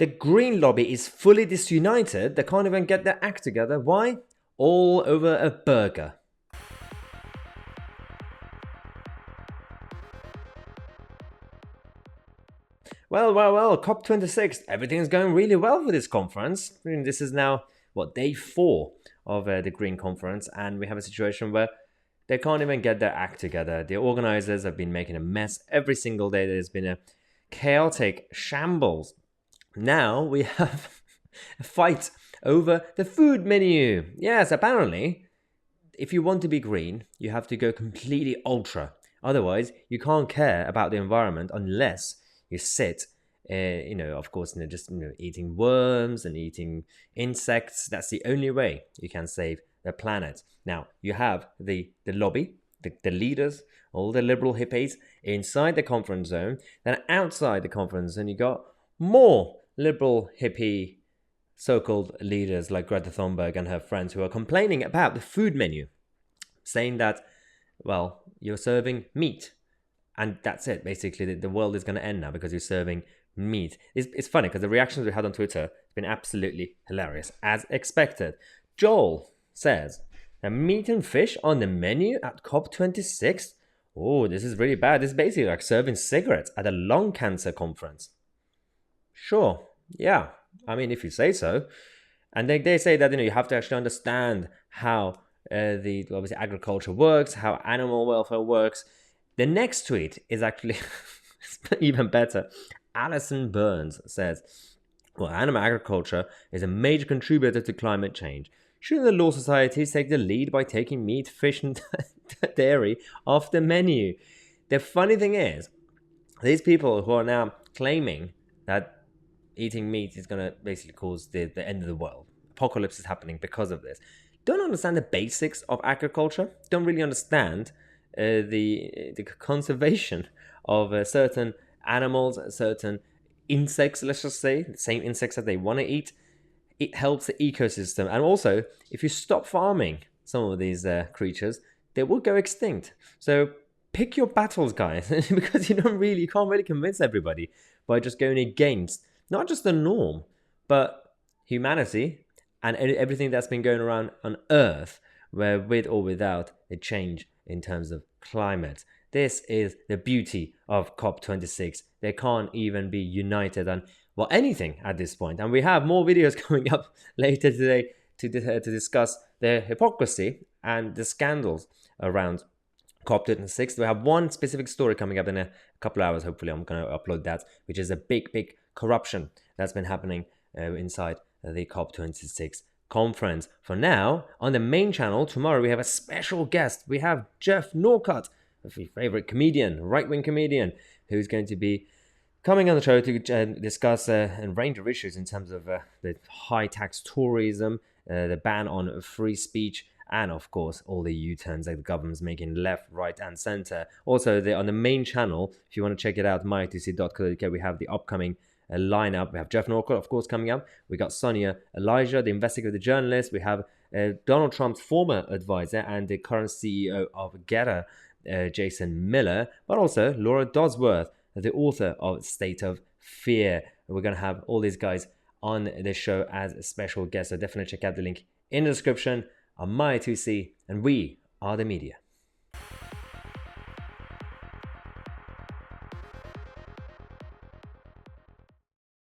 The green lobby is fully disunited. They can't even get their act together. Why? All over a burger. Well, COP26. Everything's going really well for this conference. I mean, this is now, day 4 of the Green Conference, and we have a situation where they can't even get their act together. The organizers have been making a mess every single day. There's been a chaotic shambles. Now we have a fight over the food menu. Yes, apparently, if you want to be green, you have to go completely ultra. Otherwise, you can't care about the environment unless you sit, just eating worms and eating insects. That's the only way you can save the planet. Now, you have the lobby, the leaders, all the liberal hippies inside the conference zone. Then outside the conference zone, you got more liberal hippie so-called leaders like Greta Thunberg and her friends who are complaining about the food menu, saying that, well, you're serving meat. And that's it. Basically, the world is going to end now because you're serving meat. It's funny because the reactions we had on Twitter have been absolutely hilarious, as expected. Joel says, meat and fish on the menu at COP26? Oh, this is really bad. This is basically like serving cigarettes at a lung cancer conference. Sure, yeah. I mean, if you say so. And they say that you have to actually understand how obviously agriculture works, how animal welfare works. The next tweet is actually even better. Alison Burns says, well, animal agriculture is a major contributor to climate change. Shouldn't the law societies take the lead by taking meat, fish, and dairy off the menu? The funny thing is, these people who are now claiming that eating meat is going to basically cause the end of the world, apocalypse is happening because of this, don't understand the basics of agriculture, don't really understand the conservation of certain animals, certain insects, let's just say, the same insects that they want to eat. It helps the ecosystem. And also, if you stop farming some of these creatures, they will go extinct. So pick your battles, guys, because you can't really convince everybody by just going against not just the norm, but humanity and everything that's been going around on Earth, where with or without a change in terms of climate. This is the beauty of COP26. They can't even be united on, anything at this point. And we have more videos coming up later today to discuss the hypocrisy and the scandals around COP26. We have one specific story coming up in a couple of hours. Hopefully, I'm going to upload that, which is a big corruption that's been happening inside the COP26 conference. For now, on the main channel, tomorrow we have a special guest. We have Jeff Norcutt, my favorite comedian, right-wing comedian, who's going to be coming on the show to discuss a range of issues in terms of the high-tax tourism, the ban on free speech, and of course, all the U-turns that the government's making left, right, and center. Also, on the main channel, if you want to check it out, mytc.co.uk, we have the upcoming lineup. We have Jeff Norcutt, of course, coming up. We got Sonia Elijah, the investigative journalist. We have Donald Trump's former advisor and the current CEO of Getter, Jason Miller, but also Laura Dodsworth, the author of State of Fear. We're going to have all these guys on this show as special guests, so definitely check out the link in the description. I'm Tousi, and we are the media.